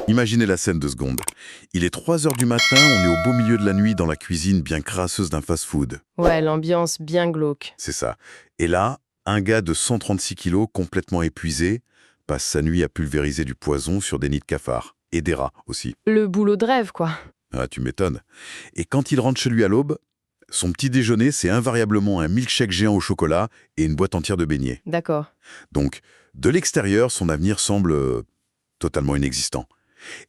Imaginez la scène 2 secondes. Il est 3 heures du matin, on est au beau milieu de la nuit dans la cuisine bien crasseuse d'un fast-food. Ouais, l'ambiance bien glauque. C'est ça. Et là, un gars de 136 kilos, complètement épuisé, passe sa nuit à pulvériser du poison sur des nids de cafards. Et des rats aussi. Le boulot de rêve, quoi. Ah, tu m'étonnes. Et quand il rentre chez lui à l'aube, son petit déjeuner, c'est invariablement un milkshake géant au chocolat et une boîte entière de beignets. D'accord. Donc, de l'extérieur, son avenir semble totalement inexistant.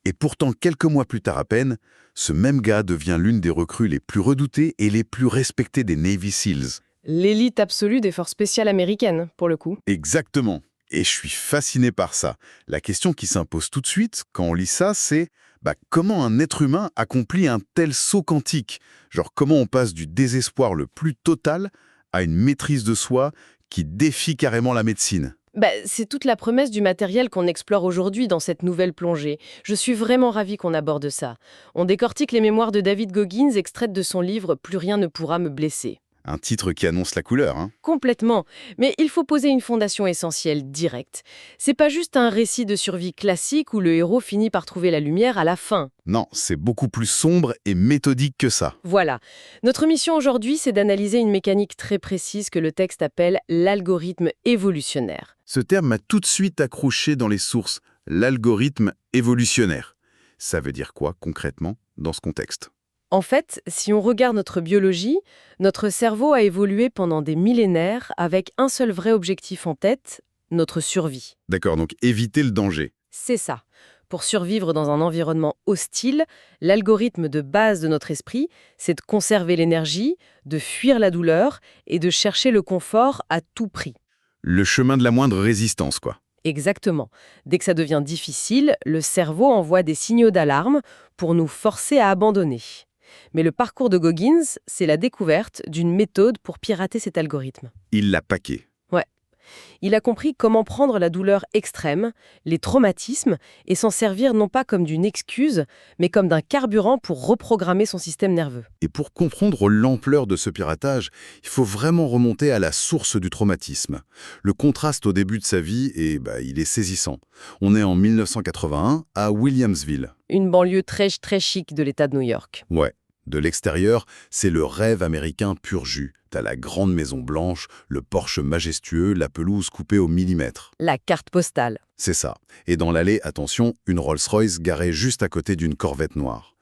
Et pourtant, quelques mois plus tard à peine, ce même gars devient l'une des recrues les plus redoutées et les plus respectées des Navy SEALs. L'élite absolue des forces spéciales américaines, pour le coup. Exactement. Et je suis fasciné par ça. La question qui s'impose tout de suite, quand on lit ça, c'est comment un être humain accomplit un tel saut quantique? Genre, comment on passe du désespoir le plus total à une maîtrise de soi qui défie carrément la médecine? C'est toute la promesse du matériel qu'on explore aujourd'hui dans cette nouvelle plongée. Je suis vraiment ravie qu'on aborde ça. On décortique les mémoires de David Goggins extraites de son livre « Plus rien ne pourra me blesser ». Un titre qui annonce la couleur, hein? Complètement. Mais il faut poser une fondation essentielle directe. C'est pas juste un récit de survie classique où le héros finit par trouver la lumière à la fin. Non, c'est beaucoup plus sombre et méthodique que ça. Voilà. Notre mission aujourd'hui, c'est d'analyser une mécanique très précise que le texte appelle l'algorithme évolutionnaire. Ce terme m'a tout de suite accroché dans les sources, l'algorithme évolutionnaire. Ça veut dire quoi, concrètement, dans ce contexte? En fait, si on regarde notre biologie, notre cerveau a évolué pendant des millénaires avec un seul vrai objectif en tête, notre survie. D'accord, donc éviter le danger. C'est ça. Pour survivre dans un environnement hostile, l'algorithme de base de notre esprit, c'est de conserver l'énergie, de fuir la douleur et de chercher le confort à tout prix. Le chemin de la moindre résistance, quoi. Exactement. Dès que ça devient difficile, le cerveau envoie des signaux d'alarme pour nous forcer à abandonner. Mais le parcours de Goggins, c'est la découverte d'une méthode pour pirater cet algorithme. Il l'a paqué. Ouais. Il a compris comment prendre la douleur extrême, les traumatismes, et s'en servir non pas comme d'une excuse, mais comme d'un carburant pour reprogrammer son système nerveux. Et pour comprendre l'ampleur de ce piratage, il faut vraiment remonter à la source du traumatisme. Le contraste au début de sa vie, il est saisissant. On est en 1981 à Williamsville. Une banlieue très chic de l'État de New York. Ouais. De l'extérieur, c'est le rêve américain pur jus. T'as la grande maison blanche, le porche majestueux, la pelouse coupée au millimètre. La carte postale. C'est ça. Et dans l'allée, attention, une Rolls-Royce garée juste à côté d'une Corvette noire.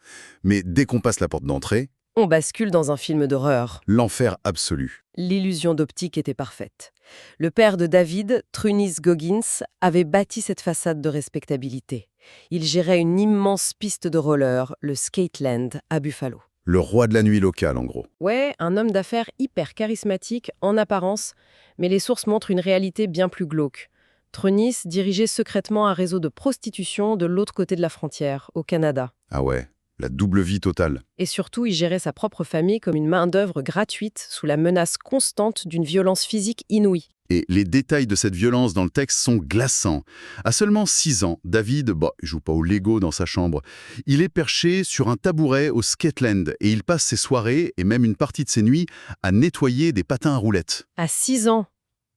Mais dès qu'on passe la porte d'entrée, On bascule dans un film d'horreur. l'enfer absolu. L'illusion d'optique était parfaite. Le père de David, Trunis Goggins, avait bâti cette façade de respectabilité. Il gérait une immense piste de roller, le Skateland, à Buffalo. Le roi de la nuit locale, en gros. Ouais, un homme d'affaires hyper charismatique en apparence, mais les sources montrent une réalité bien plus glauque. Trunis dirigeait secrètement un réseau de prostitution de l'autre côté de la frontière, au Canada. Ah ouais, la double vie totale. Et surtout, il gérait sa propre famille comme une main-d'œuvre gratuite sous la menace constante d'une violence physique inouïe. Et les détails de cette violence dans le texte sont glaçants. À seulement 6 ans, David, il joue pas au Lego dans sa chambre. Il est perché sur un tabouret au Skateland et il passe ses soirées et même une partie de ses nuits à nettoyer des patins à roulettes. À 6 ans,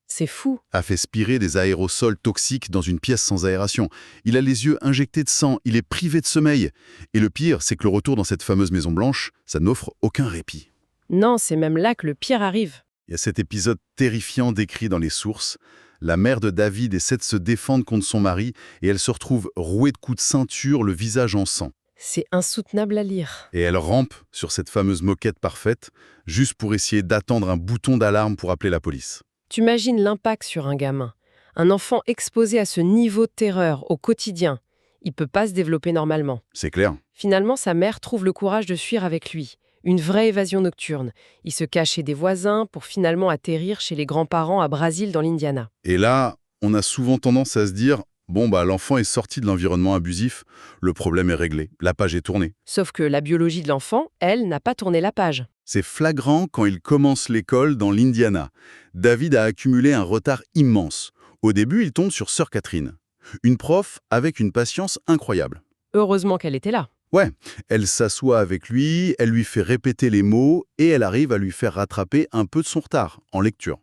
c'est fou. A fait spirer des aérosols toxiques dans une pièce sans aération. Il a les yeux injectés de sang, il est privé de sommeil. Et le pire, c'est que le retour dans cette fameuse Maison Blanche, ça n'offre aucun répit. Non, c'est même là que le pire arrive. Il y a cet épisode terrifiant décrit dans les sources. La mère de David essaie de se défendre contre son mari et elle se retrouve rouée de coups de ceinture, le visage en sang. C'est insoutenable à lire. Et elle rampe sur cette fameuse moquette parfaite, juste pour essayer d'attendre un bouton d'alarme pour appeler la police. Tu imagines l'impact sur un gamin. Un enfant exposé à ce niveau de terreur au quotidien. Il peut pas se développer normalement. C'est clair. Finalement, sa mère trouve le courage de fuir avec lui. Une vraie évasion nocturne. Il se cache chez des voisins pour finalement atterrir chez les grands-parents à Brazil dans l'Indiana. Et là, on a souvent tendance à se dire « l'enfant est sorti de l'environnement abusif, le problème est réglé, la page est tournée ». Sauf que la biologie de l'enfant, elle, n'a pas tourné la page. C'est flagrant quand il commence l'école dans l'Indiana. David a accumulé un retard immense. Au début, il tombe sur Sœur Catherine, une prof avec une patience incroyable. Heureusement qu'elle était là. Ouais, elle s'assoit avec lui, elle lui fait répéter les mots et elle arrive à lui faire rattraper un peu de son retard en lecture.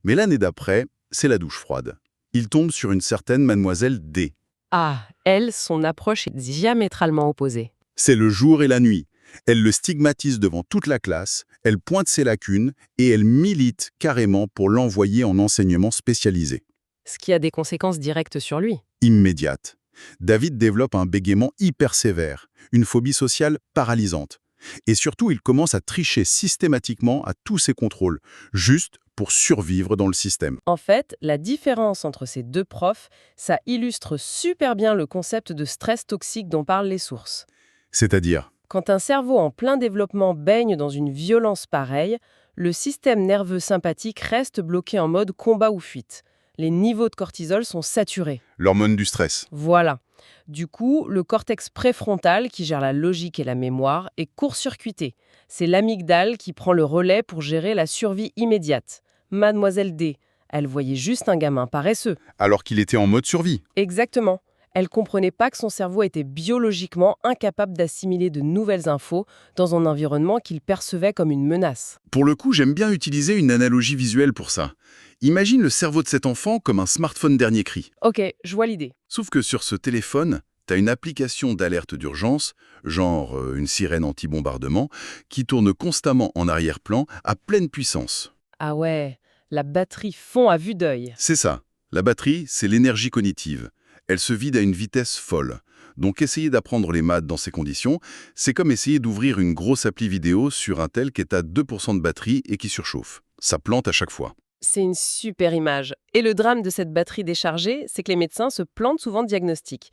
Mais l'année d'après, c'est la douche froide. Il tombe sur une certaine mademoiselle D. Ah, elle, son approche est diamétralement opposée. C'est le jour et la nuit. Elle le stigmatise devant toute la classe, elle pointe ses lacunes et elle milite carrément pour l'envoyer en enseignement spécialisé. Ce qui a des conséquences directes sur lui. Immédiate. David développe un bégaiement hyper sévère, une phobie sociale paralysante. Et surtout, il commence à tricher systématiquement à tous ses contrôles, juste pour survivre dans le système. En fait, la différence entre ces deux profs, ça illustre super bien le concept de stress toxique dont parlent les sources. C'est-à-dire, Quand un cerveau en plein développement baigne dans une violence pareille, le système nerveux sympathique reste bloqué en mode combat ou fuite. Les niveaux de cortisol sont saturés. l'hormone du stress. Voilà. Du coup, le cortex préfrontal, qui gère la logique et la mémoire, est court-circuité. C'est l'amygdale qui prend le relais pour gérer la survie immédiate. Mademoiselle D, elle voyait juste un gamin paresseux. Alors qu'il était en mode survie. Exactement. Elle comprenait pas que son cerveau était biologiquement incapable d'assimiler de nouvelles infos dans un environnement qu'il percevait comme une menace. Pour le coup, j'aime bien utiliser une analogie visuelle pour ça. Imagine le cerveau de cet enfant comme un smartphone dernier cri. Ok, je vois l'idée. Sauf que sur ce téléphone, t'as une application d'alerte d'urgence, genre une sirène anti-bombardement, qui tourne constamment en arrière-plan à pleine puissance. Ah ouais, la batterie fond à vue d'œil. C'est ça. La batterie, c'est l'énergie cognitive. Elle se vide à une vitesse folle. Donc essayer d'apprendre les maths dans ces conditions, c'est comme essayer d'ouvrir une grosse appli vidéo sur un tel qui est à 2% de batterie et qui surchauffe. Ça plante à chaque fois. C'est une super image. Et le drame de cette batterie déchargée, c'est que les médecins se plantent souvent de diagnostic.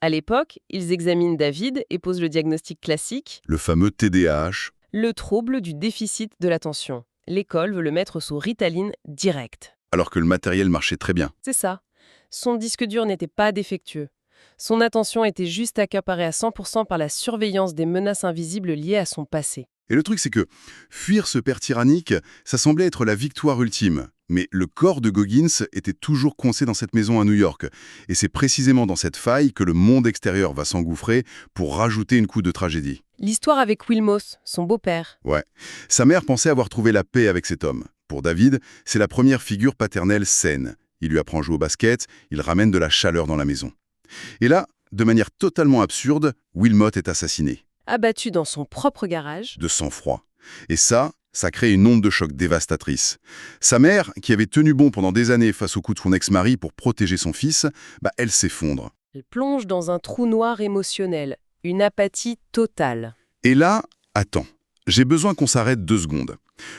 À l'époque, ils examinent David et posent le diagnostic classique, Le fameux TDAH. le trouble du déficit de l'attention. L'école veut le mettre sous Ritaline direct. Alors que le matériel marchait très bien. C'est ça. Son disque dur n'était pas défectueux. Son attention était juste accaparée à 100% par la surveillance des menaces invisibles liées à son passé. Et le truc, c'est que fuir ce père tyrannique, ça semblait être la victoire ultime. Mais le corps de Goggins était toujours coincé dans cette maison à New York. Et c'est précisément dans cette faille que le monde extérieur va s'engouffrer pour rajouter une couche de tragédie. L'histoire avec Wilmos, son beau-père. Ouais. Sa mère pensait avoir trouvé la paix avec cet homme. Pour David, c'est la première figure paternelle saine. Il lui apprend à jouer au basket, il ramène de la chaleur dans la maison. Et là, de manière totalement absurde, Wilmot est assassiné. Abattu dans son propre garage. De sang-froid. Et ça crée une onde de choc dévastatrice. Sa mère, qui avait tenu bon pendant des années face au coup de son ex-mari pour protéger son fils, elle s'effondre. Elle plonge dans un trou noir émotionnel, une apathie totale. Et là, attends, j'ai besoin qu'on s'arrête 2 secondes.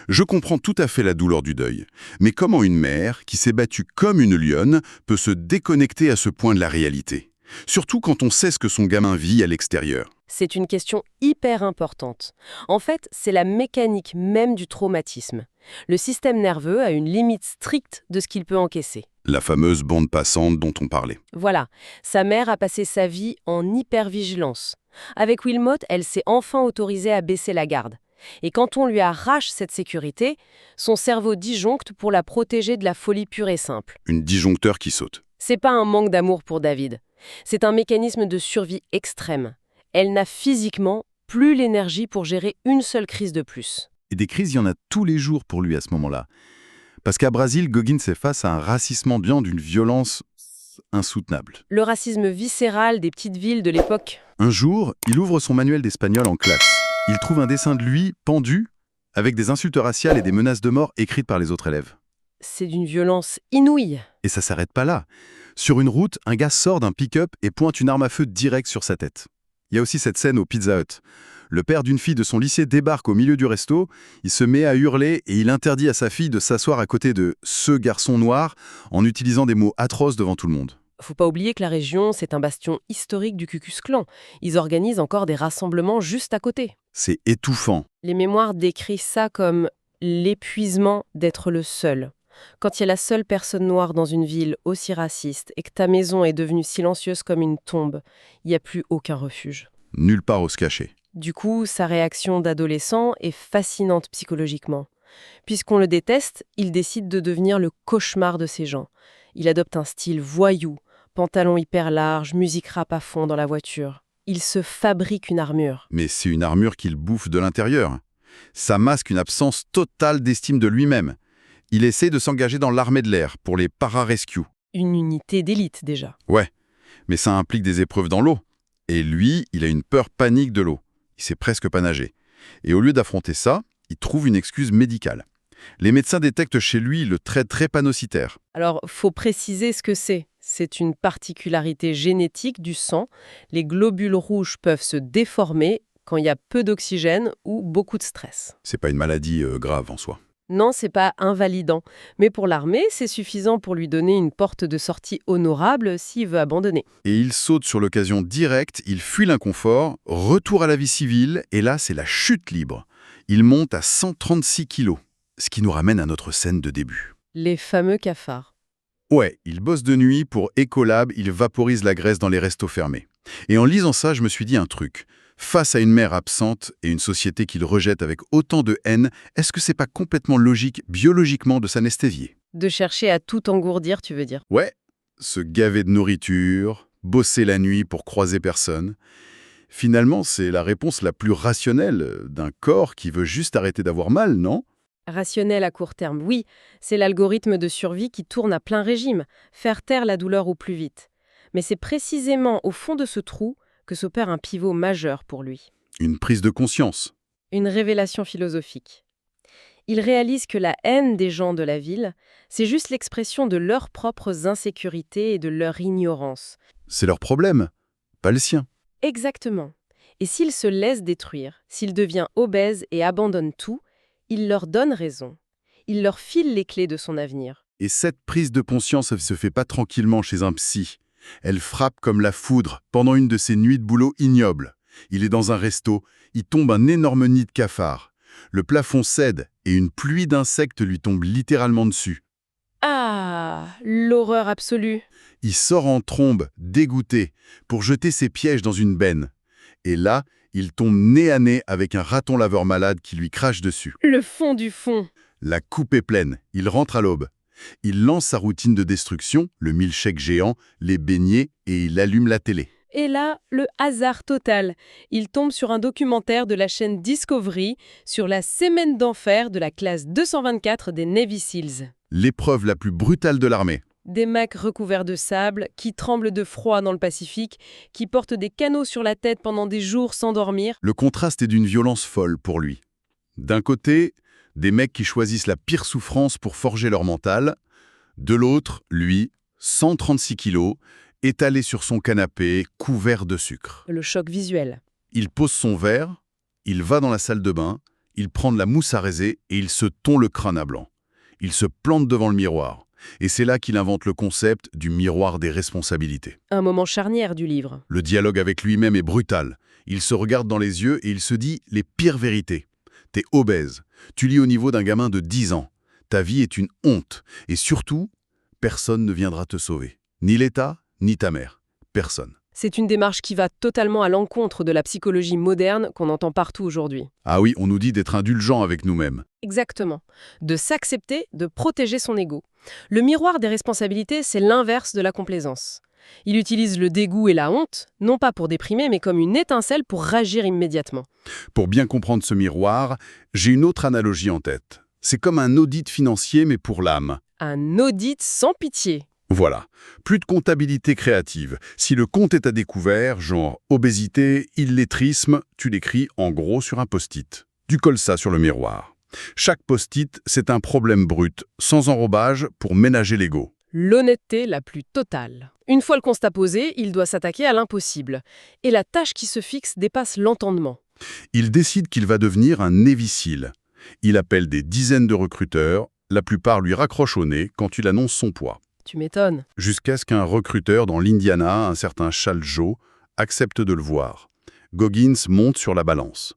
Je comprends tout à fait la douleur du deuil, mais comment une mère, qui s'est battue comme une lionne, peut se déconnecter à ce point de la réalité? Surtout quand on sait ce que son gamin vit à l'extérieur. C'est une question hyper importante. En fait, c'est la mécanique même du traumatisme. Le système nerveux a une limite stricte de ce qu'il peut encaisser. La fameuse bande passante dont on parlait. Voilà, sa mère a passé sa vie en hypervigilance. Avec Wilmot, elle s'est enfin autorisée à baisser la garde. Et quand on lui arrache cette sécurité, son cerveau disjoncte pour la protéger de la folie pure et simple. Une disjoncteur qui saute. C'est pas un manque d'amour pour David. C'est un mécanisme de survie extrême. Elle n'a physiquement plus l'énergie pour gérer une seule crise de plus. Et des crises, il y en a tous les jours pour lui à ce moment-là. Parce qu'à Brésil, Goggins est face à un racisme ambiant d'une violence insoutenable. Le racisme viscéral des petites villes de l'époque. Un jour, il ouvre son manuel d'espagnol en classe. Il trouve un dessin de lui pendu avec des insultes raciales et des menaces de mort écrites par les autres élèves. C'est d'une violence inouïe. Et ça s'arrête pas là. Sur une route, un gars sort d'un pick-up et pointe une arme à feu direct sur sa tête. Il y a aussi cette scène au Pizza Hut. Le père d'une fille de son lycée débarque au milieu du resto, il se met à hurler et il interdit à sa fille de s'asseoir à côté de ce garçon noir en utilisant des mots atroces devant tout le monde. Faut pas oublier que la région, c'est un bastion historique du Ku Klux Klan. Ils organisent encore des rassemblements juste à côté. C'est étouffant. Les mémoires décrivent ça comme l'épuisement d'être le seul. Quand il y a la seule personne noire dans une ville aussi raciste et que ta maison est devenue silencieuse comme une tombe, il n'y a plus aucun refuge. Nulle part où se cacher. Du coup, sa réaction d'adolescent est fascinante psychologiquement. Puisqu'on le déteste, il décide de devenir le cauchemar de ces gens. Il adopte un style voyou, pantalon hyper large, musique rap à fond dans la voiture. Il se fabrique une armure. Mais c'est une armure qu'il bouffe de l'intérieur. Ça masque une absence totale d'estime de lui-même. Il essaie de s'engager dans l'armée de l'air pour les para-rescue. Une unité d'élite déjà. Ouais. Mais ça implique des épreuves dans l'eau. Et lui, il a une peur panique de l'eau. Il sait presque pas nager. Et au lieu d'affronter ça, il trouve une excuse médicale. Les médecins détectent chez lui le trait drépanocytaire. Alors, faut préciser ce que c'est. C'est une particularité génétique du sang. Les globules rouges peuvent se déformer quand il y a peu d'oxygène ou beaucoup de stress. C'est pas une maladie grave en soi. Non, c'est pas invalidant. Mais pour l'armée, c'est suffisant pour lui donner une porte de sortie honorable s'il veut abandonner. Et il saute sur l'occasion directe, il fuit l'inconfort, retour à la vie civile, et là, c'est la chute libre. Il monte à 136 kilos, ce qui nous ramène à notre scène de début. Les fameux cafards. Ouais, il bosse de nuit pour Ecolab, il vaporise la graisse dans les restos fermés. Et en lisant ça, je me suis dit un truc. Face à une mère absente et une société qu'il rejette avec autant de haine, est-ce que c'est pas complètement logique, biologiquement, de s'anesthésier? De chercher à tout engourdir, tu veux dire? Ouais, se gaver de nourriture, bosser la nuit pour croiser personne. Finalement, c'est la réponse la plus rationnelle d'un corps qui veut juste arrêter d'avoir mal, non? Rationnel à court terme, oui. C'est l'algorithme de survie qui tourne à plein régime. Faire taire la douleur au plus vite. Mais c'est précisément au fond de ce trou que s'opère un pivot majeur pour lui. Une prise de conscience. Une révélation philosophique. Il réalise que la haine des gens de la ville, c'est juste l'expression de leurs propres insécurités et de leur ignorance. C'est leur problème, pas le sien. Exactement. Et s'il se laisse détruire, s'il devient obèse et abandonne tout, il leur donne raison. Il leur file les clés de son avenir. Et cette prise de conscience ne se fait pas tranquillement chez un psy. Elle frappe comme la foudre pendant une de ses nuits de boulot ignobles. Il est dans un resto, il tombe un énorme nid de cafards. Le plafond cède et une pluie d'insectes lui tombe littéralement dessus. Ah, l'horreur absolue. Il sort en trombe, dégoûté, pour jeter ses pièges dans une benne. Et là, il tombe nez à nez avec un raton laveur malade qui lui crache dessus. Le fond du fond. La coupe est pleine, il rentre à l'aube. Il lance sa routine de destruction, le milkshake géant, les beignets et il allume la télé. Et là, le hasard total. Il tombe sur un documentaire de la chaîne Discovery sur la semaine d'enfer de la classe 224 des Navy Seals. L'épreuve la plus brutale de l'armée. Des mecs recouverts de sable, qui tremblent de froid dans le Pacifique, qui portent des canaux sur la tête pendant des jours sans dormir. Le contraste est d'une violence folle pour lui. D'un côté, des mecs qui choisissent la pire souffrance pour forger leur mental. De l'autre, lui, 136 kilos, étalé sur son canapé, couvert de sucre. Le choc visuel. Il pose son verre, il va dans la salle de bain, il prend de la mousse à raiser et il se tond le crâne à blanc. Il se plante devant le miroir. Et c'est là qu'il invente le concept du miroir des responsabilités. Un moment charnière du livre. Le dialogue avec lui-même est brutal. Il se regarde dans les yeux et il se dit les pires vérités. T'es obèse. Tu lis au niveau d'un gamin de 10 ans. Ta vie est une honte. Et surtout, personne ne viendra te sauver. Ni l'État, ni ta mère. Personne. C'est une démarche qui va totalement à l'encontre de la psychologie moderne qu'on entend partout aujourd'hui. Ah oui, on nous dit d'être indulgent avec nous-mêmes. Exactement. De s'accepter, de protéger son ego. Le miroir des responsabilités, c'est l'inverse de la complaisance. Il utilise le dégoût et la honte, non pas pour déprimer, mais comme une étincelle pour réagir immédiatement. Pour bien comprendre ce miroir, j'ai une autre analogie en tête. C'est comme un audit financier, mais pour l'âme. Un audit sans pitié. Voilà, plus de comptabilité créative. Si le compte est à découvert, genre obésité, illettrisme, tu l'écris en gros sur un post-it. Tu colles ça sur le miroir. Chaque post-it, c'est un problème brut, sans enrobage, pour ménager l'ego. L'honnêteté la plus totale. Une fois le constat posé, il doit s'attaquer à l'impossible. Et la tâche qui se fixe dépasse l'entendement. Il décide qu'il va devenir un Navy Seal. Il appelle des dizaines de recruteurs, la plupart lui raccrochent au nez quand il annonce son poids. Tu m'étonnes. Jusqu'à ce qu'un recruteur dans l'Indiana, un certain Charles Joe, accepte de le voir. Goggins monte sur la balance.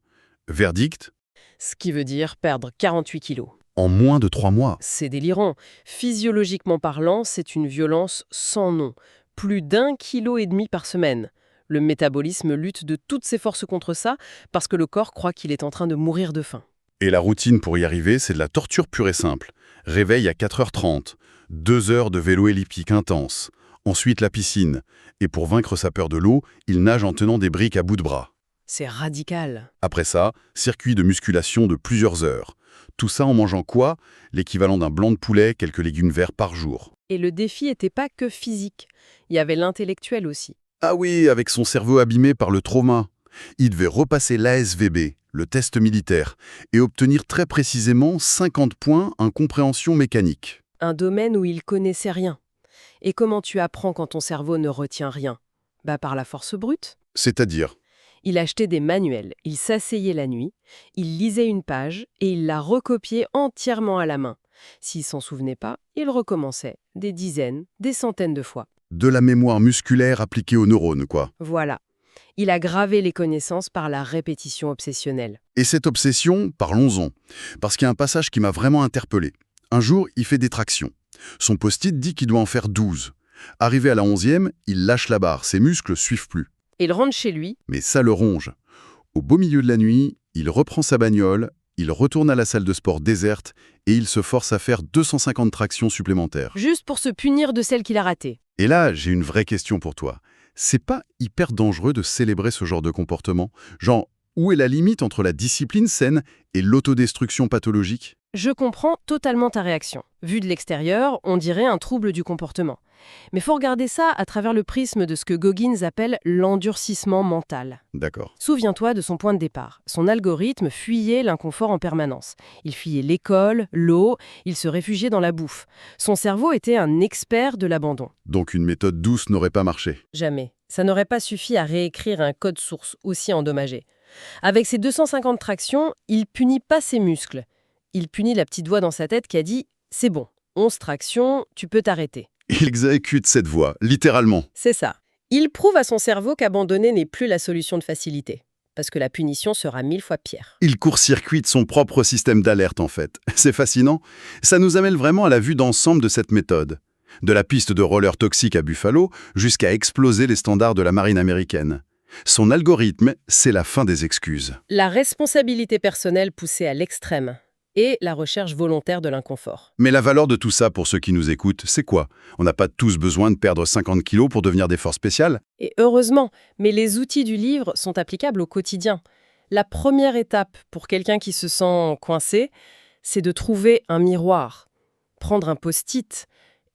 Verdict ? Ce qui veut dire perdre 48 kilos. En moins de 3 mois. C'est délirant. Physiologiquement parlant, c'est une violence sans nom. Plus d'1,5 kg par semaine. Le métabolisme lutte de toutes ses forces contre ça parce que le corps croit qu'il est en train de mourir de faim. Et la routine pour y arriver, c'est de la torture pure et simple. Réveil à 4h30, 2 heures de vélo elliptique intense, ensuite la piscine. Et pour vaincre sa peur de l'eau, il nage en tenant des briques à bout de bras. C'est radical. Après ça, circuit de musculation de plusieurs heures. Tout ça en mangeant quoi? L'équivalent d'un blanc de poulet, quelques légumes verts par jour. Et le défi n'était pas que physique, il y avait l'intellectuel aussi. Ah oui, avec son cerveau abîmé par le trauma. Il devait repasser l'ASVB, le test militaire, et obtenir très précisément 50 points en compréhension mécanique. Un domaine où il connaissait rien. Et comment tu apprends quand ton cerveau ne retient rien? Par la force brute. C'est-à-dire, Il achetait des manuels, il s'asseyait la nuit, il lisait une page et il la recopiait entièrement à la main. S'il s'en souvenait pas, il recommençait, des dizaines, des centaines de fois. de la mémoire musculaire appliquée aux neurones, quoi. Voilà. Il a gravé les connaissances par la répétition obsessionnelle. Et cette obsession, parlons-en. Parce qu'il y a un passage qui m'a vraiment interpellé. Un jour, il fait des tractions. Son post-it dit qu'il doit en faire 12. Arrivé à la 11e, il lâche la barre, ses muscles suivent plus. Il rentre chez lui. Mais ça le ronge. Au beau milieu de la nuit, il reprend sa bagnole, il retourne à la salle de sport déserte et il se force à faire 250 tractions supplémentaires. Juste pour se punir de celle qu'il a ratée. Et là, j'ai une vraie question pour toi. C'est pas hyper dangereux de célébrer ce genre de comportement? Genre, où est la limite entre la discipline saine et l'autodestruction pathologique? Je comprends totalement ta réaction. Vu de l'extérieur, on dirait un trouble du comportement. Mais faut regarder ça à travers le prisme de ce que Goggins appelle l'endurcissement mental. D'accord. Souviens-toi de son point de départ. Son algorithme fuyait l'inconfort en permanence. Il fuyait l'école, l'eau, il se réfugiait dans la bouffe. Son cerveau était un expert de l'abandon. Donc une méthode douce n'aurait pas marché. Jamais. Ça n'aurait pas suffi à réécrire un code source aussi endommagé. Avec ses 250 tractions, il punit pas ses muscles. Il punit la petite voix dans sa tête qui a dit « C'est bon, 11 tractions, tu peux t'arrêter ». Il exécute cette voie, littéralement. C'est ça. Il prouve à son cerveau qu'abandonner n'est plus la solution de facilité, parce que la punition sera 1000 fois pire. Il court-circuite son propre système d'alerte, en fait. C'est fascinant. Ça nous amène vraiment à la vue d'ensemble de cette méthode. De la piste de roller toxique à Buffalo jusqu'à exploser les standards de la marine américaine. Son algorithme, c'est la fin des excuses. La responsabilité personnelle poussée à l'extrême et la recherche volontaire de l'inconfort. Mais la valeur de tout ça, pour ceux qui nous écoutent, c'est quoi? On n'a pas tous besoin de perdre 50 kilos pour devenir des forces spéciales? Et heureusement, mais les outils du livre sont applicables au quotidien. La première étape pour quelqu'un qui se sent coincé, c'est de trouver un miroir, prendre un post-it,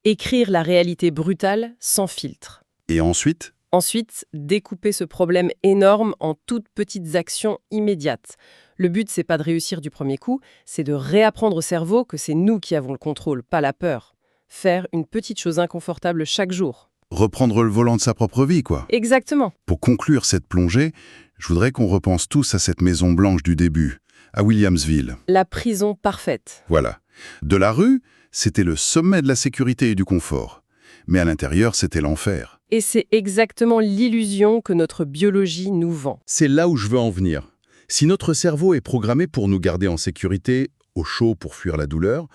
écrire la réalité brutale sans filtre. Et ensuite? Ensuite, découper ce problème énorme en toutes petites actions immédiates. Le but, c'est pas de réussir du premier coup, c'est de réapprendre au cerveau que c'est nous qui avons le contrôle, pas la peur. Faire une petite chose inconfortable chaque jour. Reprendre le volant de sa propre vie, quoi. Exactement. Pour conclure cette plongée, je voudrais qu'on repense tous à cette Maison Blanche du début, à Williamsville. La prison parfaite. Voilà. De la rue, c'était le sommet de la sécurité et du confort. Mais à l'intérieur, c'était l'enfer. Et c'est exactement l'illusion que notre biologie nous vend. C'est là où je veux en venir. Si notre cerveau est programmé pour nous garder en sécurité, au chaud pour fuir la douleur,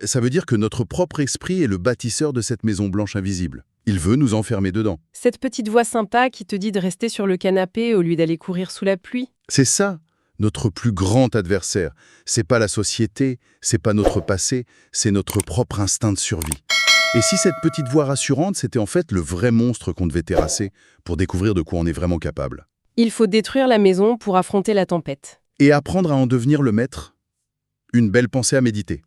ça veut dire que notre propre esprit est le bâtisseur de cette Maison Blanche invisible. Il veut nous enfermer dedans. Cette petite voix sympa qui te dit de rester sur le canapé au lieu d'aller courir sous la pluie. C'est ça, notre plus grand adversaire. C'est pas la société, c'est pas notre passé, c'est notre propre instinct de survie. Et si cette petite voix rassurante, c'était en fait le vrai monstre qu'on devait terrasser pour découvrir de quoi on est vraiment capable. Il faut détruire la maison pour affronter la tempête. Et apprendre à en devenir le maître? Une belle pensée à méditer.